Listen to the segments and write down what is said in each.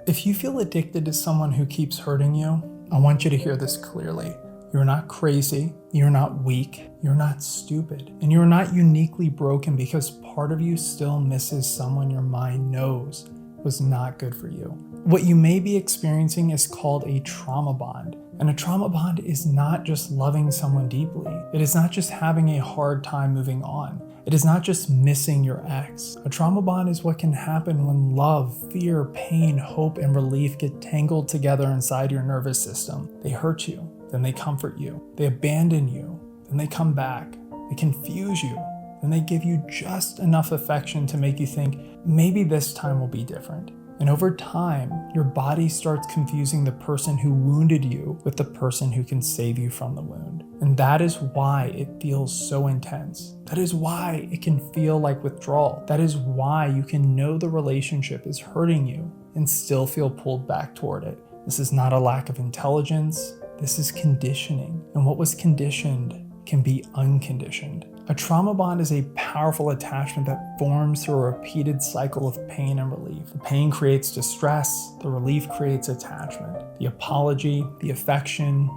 If you feel addicted to someone who keeps hurting you, I want you to hear this clearly. You're not crazy, you're not weak, you're not stupid, and you're not uniquely broken because part of you still misses someone your mind knows was not good for you. What you may be experiencing is called a trauma bond. And a trauma bond is not just loving someone deeply. It is not just having a hard time moving on. It is not just missing your ex. A trauma bond is what can happen when love, fear, pain, hope, and relief get tangled together inside your nervous system. They hurt you, then they comfort you. They abandon you, then they come back. They confuse you, then they give you just enough affection to make you think, maybe this time will be different. And over time, your body starts confusing the person who wounded you with the person who can save you from the wound. And that is why it feels so intense. That is why it can feel like withdrawal. That is why you can know the relationship is hurting you and still feel pulled back toward it. This is not a lack of intelligence. This is conditioning. And what was conditioned can be unconditioned. A trauma bond is a powerful attachment that forms through a repeated cycle of pain and relief. The pain creates distress, the relief creates attachment. The apology, the affection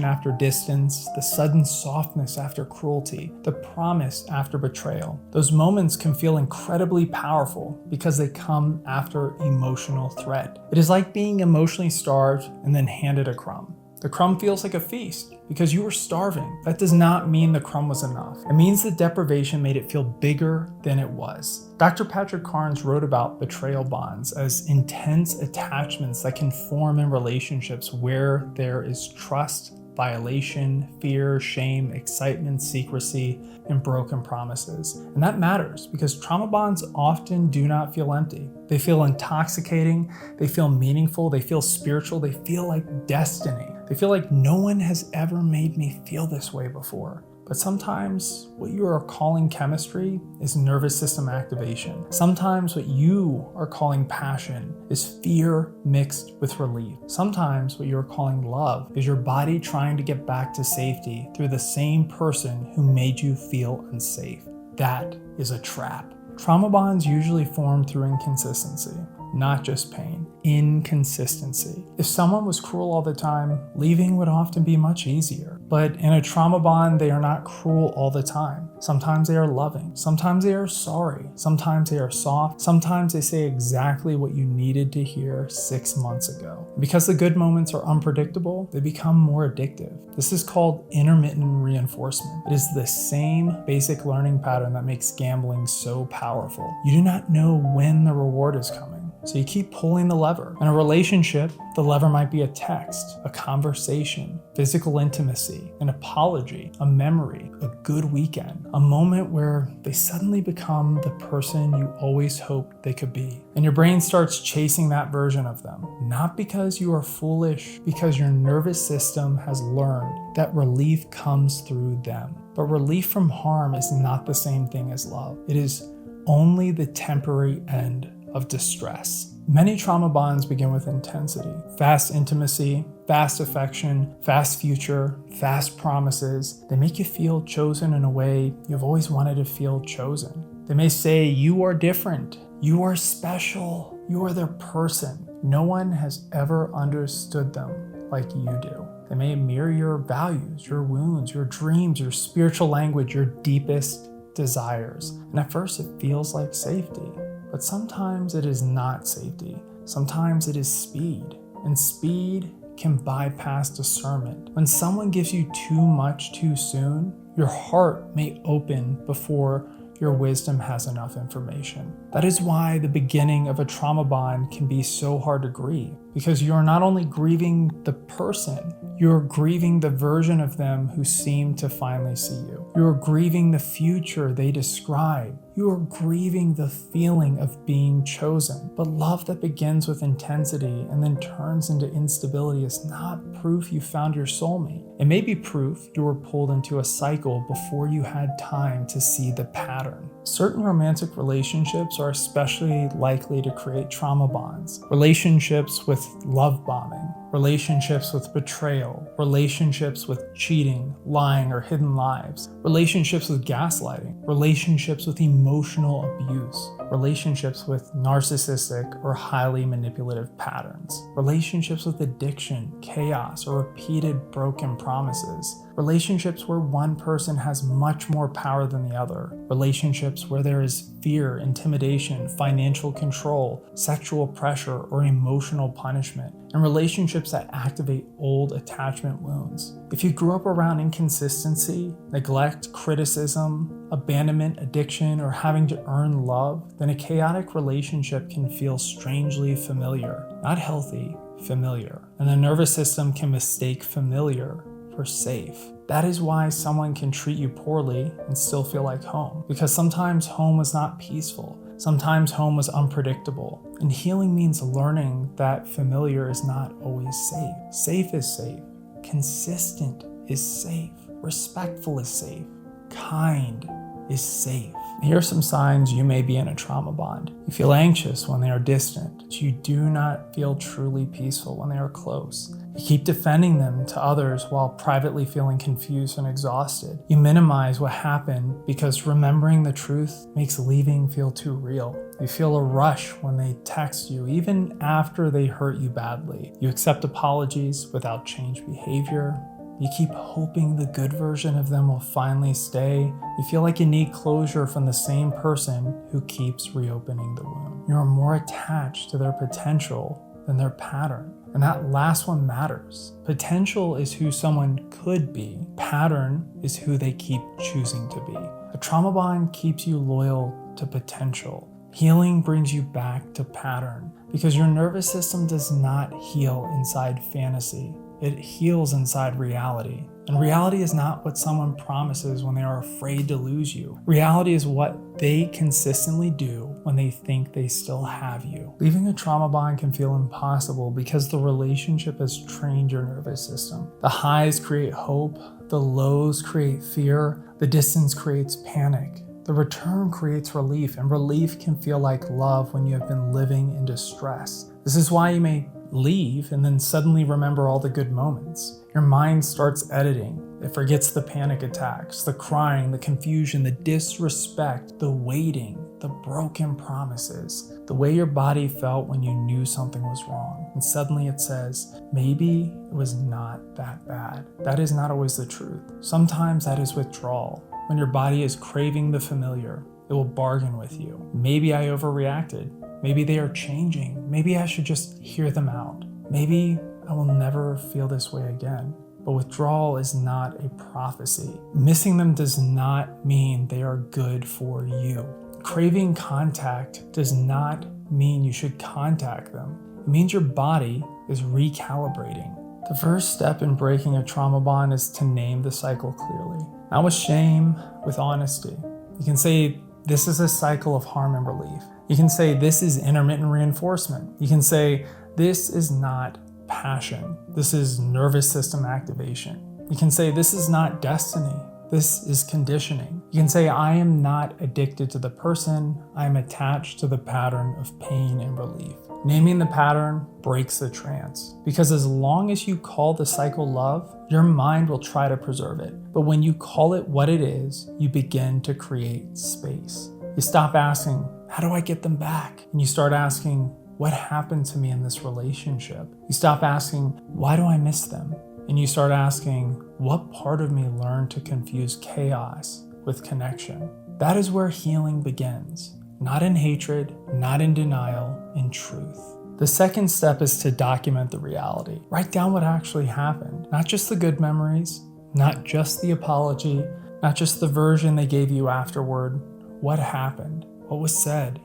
after distance, the sudden softness after cruelty, the promise after betrayal. Those moments can feel incredibly powerful because they come after emotional threat. It is like being emotionally starved and then handed a crumb. The crumb feels like a feast because you were starving. That does not mean the crumb was enough. It means the deprivation made it feel bigger than it was. Dr. Patrick Carnes wrote about betrayal bonds as intense attachments that can form in relationships where there is trust, violation, fear, shame, excitement, secrecy, and broken promises. And that matters because trauma bonds often do not feel empty. They feel intoxicating, they feel meaningful, they feel spiritual, they feel like destiny. They feel like no one has ever made me feel this way before. But sometimes what you are calling chemistry is nervous system activation. Sometimes what you are calling passion is fear mixed with relief. Sometimes what you are calling love is your body trying to get back to safety through the same person who made you feel unsafe. That is a trap. Trauma bonds usually form through inconsistency, not just pain. Inconsistency. If someone was cruel all the time, leaving would often be much easier. But in a trauma bond, they are not cruel all the time. Sometimes they are loving. Sometimes they are sorry. Sometimes they are soft. Sometimes they say exactly what you needed to hear 6 months ago. Because the good moments are unpredictable, they become more addictive. This is called intermittent reinforcement. It is the same basic learning pattern that makes gambling so powerful. You do not know when the reward is coming. So you keep pulling the lever. In a relationship, the lever might be a text, a conversation, physical intimacy, an apology, a memory, a good weekend, a moment where they suddenly become the person you always hoped they could be. And your brain starts chasing that version of them, not because you are foolish, because your nervous system has learned that relief comes through them. But relief from harm is not the same thing as love. It is only the temporary end of distress. Many trauma bonds begin with intensity, fast intimacy, fast affection, fast future, fast promises. They make you feel chosen in a way you've always wanted to feel chosen. They may say, you are different, you are special, you are their person. No one has ever understood them like you do. They may mirror your values, your wounds, your dreams, your spiritual language, your deepest desires. And at first it feels like safety. But sometimes it is not safety. Sometimes it is speed. And speed can bypass discernment. When someone gives you too much too soon, your heart may open before your wisdom has enough information. That is why the beginning of a trauma bond can be so hard to grieve, because you are not only grieving the person, you are grieving the version of them who seemed to finally see you. You are grieving the future they describe. You are grieving the feeling of being chosen. But love that begins with intensity and then turns into instability is not proof you found your soulmate. It may be proof you were pulled into a cycle before you had time to see the pattern. Certain romantic relationships are especially likely to create trauma bonds. Relationships with love bombing, relationships with betrayal, relationships with cheating, lying, or hidden lives, relationships with gaslighting, relationships with emotional abuse, relationships with narcissistic or highly manipulative patterns, relationships with addiction, chaos, or repeated broken promises, relationships where one person has much more power than the other, relationships where there is fear, intimidation, financial control, sexual pressure, or emotional punishment, and relationships that activate old attachment wounds. If you grew up around inconsistency, neglect, criticism, abandonment, addiction, or having to earn love, then a chaotic relationship can feel strangely familiar, not healthy, familiar. And the nervous system can mistake familiar for safe. That is why someone can treat you poorly and still feel like home, because sometimes home was not peaceful. Sometimes home was unpredictable. And healing means learning that familiar is not always safe. Safe is safe. Consistent is safe. Respectful is safe. Kind is safe. Here are some signs you may be in a trauma bond. You feel anxious when they are distant, but you do not feel truly peaceful when they are close. You keep defending them to others while privately feeling confused and exhausted. You minimize what happened because remembering the truth makes leaving feel too real. You feel a rush when they text you, even after they hurt you badly. You accept apologies without changed behavior. You keep hoping the good version of them will finally stay. You feel like you need closure from the same person who keeps reopening the wound. You're more attached to their potential than their pattern. And that last one matters. Potential is who someone could be. Pattern is who they keep choosing to be. A trauma bond keeps you loyal to potential. Healing brings you back to pattern because your nervous system does not heal inside fantasy. It heals inside reality. And reality is not what someone promises when they are afraid to lose you. Reality is what they consistently do when they think they still have you. Leaving a trauma bond can feel impossible because the relationship has trained your nervous system. The highs create hope, the lows create fear, the distance creates panic. The return creates relief, and relief can feel like love when you have been living in distress. This is why you may leave and then suddenly remember all the good moments. Your mind starts editing. It forgets the panic attacks, the crying, the confusion, the disrespect, the waiting, the broken promises, the way your body felt when you knew something was wrong. And suddenly it says, maybe it was not that bad. That is not always the truth. Sometimes that is withdrawal. When your body is craving the familiar, it will bargain with you. Maybe I overreacted. Maybe they are changing. Maybe I should just hear them out. Maybe I will never feel this way again. But withdrawal is not a prophecy. Missing them does not mean they are good for you. Craving contact does not mean you should contact them. It means your body is recalibrating. The first step in breaking a trauma bond is to name the cycle clearly. Not with shame, with honesty. You can say, this is a cycle of harm and relief. You can say, this is intermittent reinforcement. You can say, this is not passion. This is nervous system activation. You can say, this is not destiny. This is conditioning. You can say, I am not addicted to the person. I am attached to the pattern of pain and relief. Naming the pattern breaks the trance, because as long as you call the cycle love, your mind will try to preserve it. But when you call it what it is, you begin to create space. You stop asking, how do I get them back? And you start asking, what happened to me in this relationship? You stop asking, why do I miss them? And you start asking, what part of me learned to confuse chaos with connection? That is where healing begins. Not in hatred, not in denial, in truth. The second step is to document the reality. Write down what actually happened. Not just the good memories, not just the apology, not just the version they gave you afterward. What happened? What was said?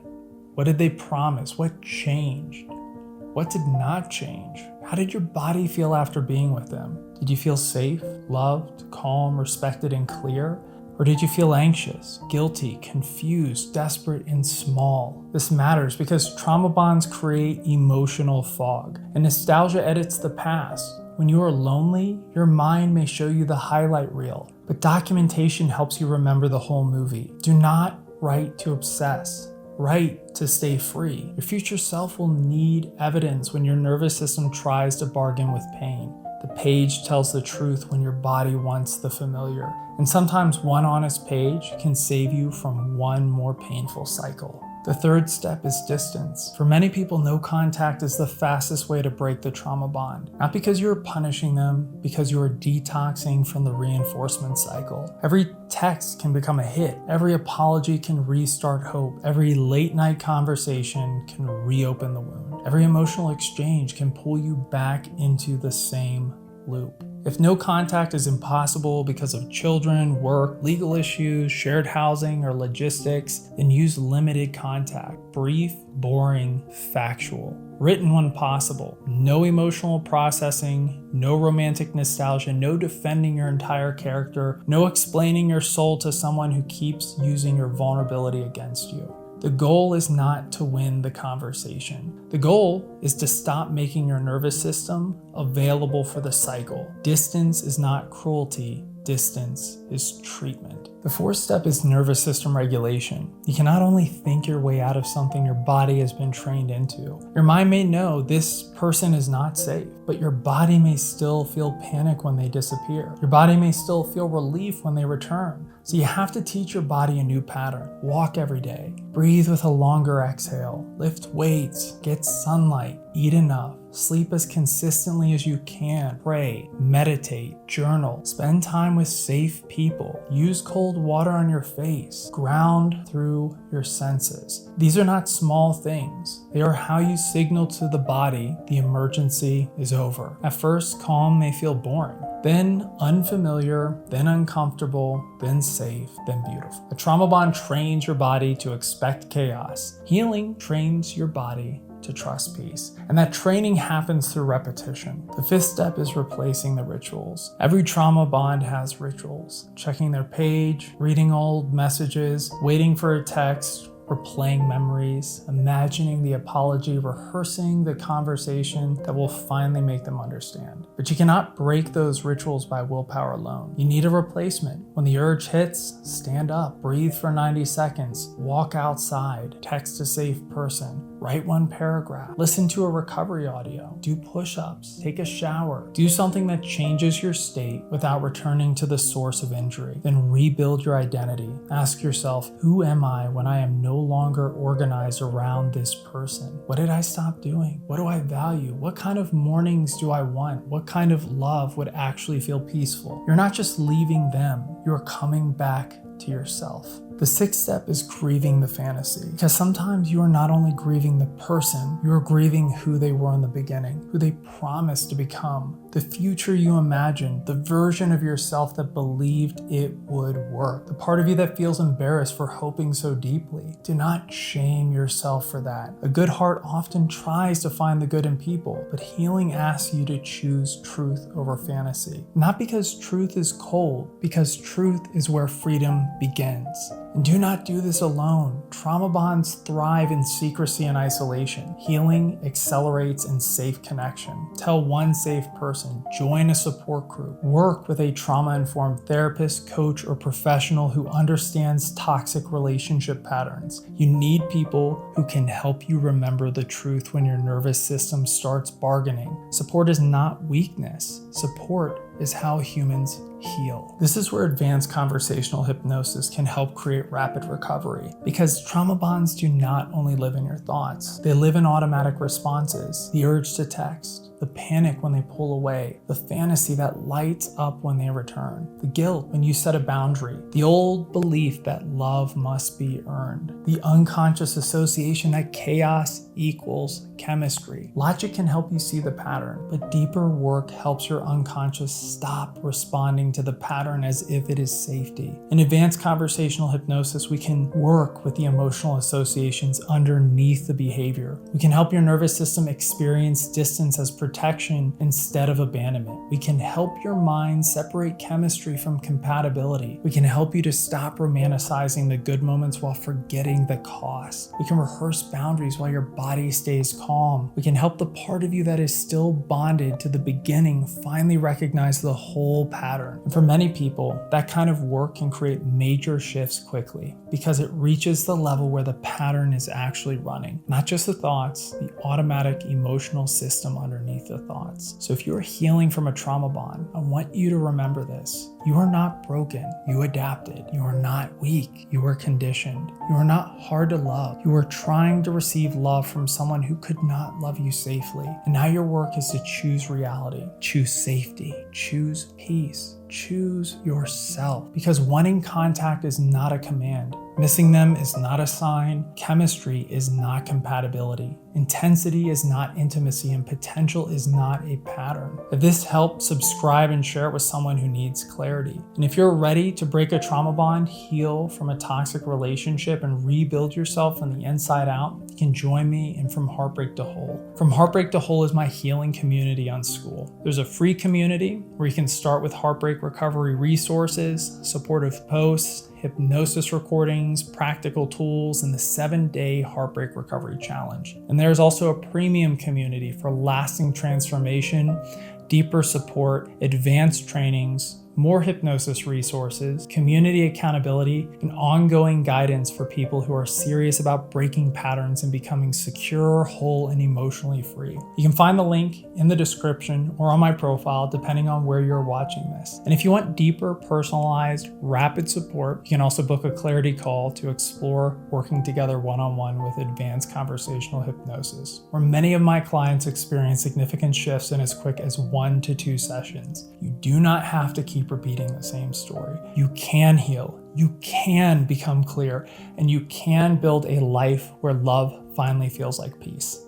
What did they promise? What changed? What did not change? How did your body feel after being with them? Did you feel safe, loved, calm, respected, and clear? Or did you feel anxious, guilty, confused, desperate, and small? This matters because trauma bonds create emotional fog, and nostalgia edits the past. When you are lonely, your mind may show you the highlight reel, but documentation helps you remember the whole movie. Do not write to obsess. right to stay free. Your future self will need evidence when your nervous system tries to bargain with pain. The page tells the truth when your body wants the familiar. And sometimes one honest page can save you from one more painful cycle. The third step is distance. For many people, no contact is the fastest way to break the trauma bond. Not because you're punishing them, because you are detoxing from the reinforcement cycle. Every text can become a hit. Every apology can restart hope. Every late night conversation can reopen the wound. Every emotional exchange can pull you back into the same loop. If no contact is impossible because of children, work, legal issues, shared housing, or logistics, then use limited contact. Brief, boring, factual. Written when possible. No emotional processing, no romantic nostalgia, no defending your entire character, no explaining your soul to someone who keeps using your vulnerability against you. The goal is not to win the conversation. The goal is to stop making your nervous system available for the cycle. Distance is not cruelty. Distance is treatment. The fourth step is nervous system regulation. You can not only think your way out of something your body has been trained into. Your mind may know this person is not safe, but your body may still feel panic when they disappear. Your body may still feel relief when they return. So you have to teach your body a new pattern. Walk every day. Breathe with a longer exhale. Lift weights. Get sunlight. Eat enough. Sleep as consistently as you can. Pray, meditate, journal. Spend time with safe people. Use cold water on your face. Ground through your senses. These are not small things. They are how you signal to the body the emergency is over. At first, calm may feel boring. Then unfamiliar, then uncomfortable, then safe, then beautiful. A trauma bond trains your body to expect chaos. Healing trains your body to trust peace. And that training happens through repetition. The fifth step is replacing the rituals. Every trauma bond has rituals. Checking their page, reading old messages, waiting for a text, replaying memories, imagining the apology, rehearsing the conversation that will finally make them understand. But you cannot break those rituals by willpower alone. You need a replacement. When the urge hits, stand up, breathe for 90 seconds, walk outside, text a safe person, write one paragraph, listen to a recovery audio, do push-ups, take a shower, do something that changes your state without returning to the source of injury. Then rebuild your identity. Ask yourself, who am I when I am no longer organized around this person? What did I stop doing? What do I value? What kind of mornings do I want? What kind of love would actually feel peaceful? You're not just leaving them, you're coming back to yourself. The sixth step is grieving the fantasy, because sometimes you are not only grieving the person, you are grieving who they were in the beginning, who they promised to become, the future you imagined, the version of yourself that believed it would work, the part of you that feels embarrassed for hoping so deeply. Do not shame yourself for that. A good heart often tries to find the good in people, but healing asks you to choose truth over fantasy. Not because truth is cold, because truth is where freedom begins. And do not do this alone. Trauma bonds thrive in secrecy and isolation. Healing accelerates in safe connection. Tell one safe person, join a support group, work with a trauma-informed therapist, coach, or professional who understands toxic relationship patterns. You need people who can help you remember the truth when your nervous system starts bargaining. Support is not weakness. Support is how humans heal. This is where advanced conversational hypnosis can help create rapid recovery, because trauma bonds do not only live in your thoughts, they live in automatic responses. The urge to text, the panic when they pull away, the fantasy that lights up when they return, the guilt when you set a boundary, the old belief that love must be earned, the unconscious association that chaos equals chemistry. Logic can help you see the pattern, but deeper work helps your unconscious stop responding to the pattern as if it is safety. In advanced conversational hypnosis, we can work with the emotional associations underneath the behavior. We can help your nervous system experience distance as protection protection instead of abandonment. We can help your mind separate chemistry from compatibility. We can help you to stop romanticizing the good moments while forgetting the cost. We can rehearse boundaries while your body stays calm. We can help the part of you that is still bonded to the beginning finally recognize the whole pattern. And for many people, that kind of work can create major shifts quickly because it reaches the level where the pattern is actually running. Not just the thoughts, the automatic emotional system underneath the thoughts. So if you're healing from a trauma bond, I want you to remember this. You are not broken. You adapted. You are not weak. You are conditioned. You are not hard to love. You are trying to receive love from someone who could not love you safely. And now your work is to choose reality, choose safety, choose peace, choose yourself. Because wanting contact is not a command. Missing them is not a sign. Chemistry is not compatibility. Intensity is not intimacy, and potential is not a pattern. If this helped, subscribe and share it with someone who needs clarity. And if you're ready to break a trauma bond, heal from a toxic relationship, and rebuild yourself from the inside out, you can join me in From Heartbreak to Whole. From Heartbreak to Whole is my healing community on School. There's a free community where you can start with heartbreak recovery resources, supportive posts, hypnosis recordings, practical tools, and the 7-day Heartbreak Recovery Challenge. And there's also a premium community for lasting transformation, deeper support, advanced trainings, more hypnosis resources, community accountability, and ongoing guidance for people who are serious about breaking patterns and becoming secure, whole, and emotionally free. You can find the link in the description or on my profile, depending on where you're watching this. And if you want deeper, personalized, rapid support, you can also book a clarity call to explore working together one-on-one with advanced conversational hypnosis, where many of my clients experience significant shifts in as quick as 1 to 2 sessions. You do not have to keep repeating the same story. You can heal, you can become clear, and you can build a life where love finally feels like peace.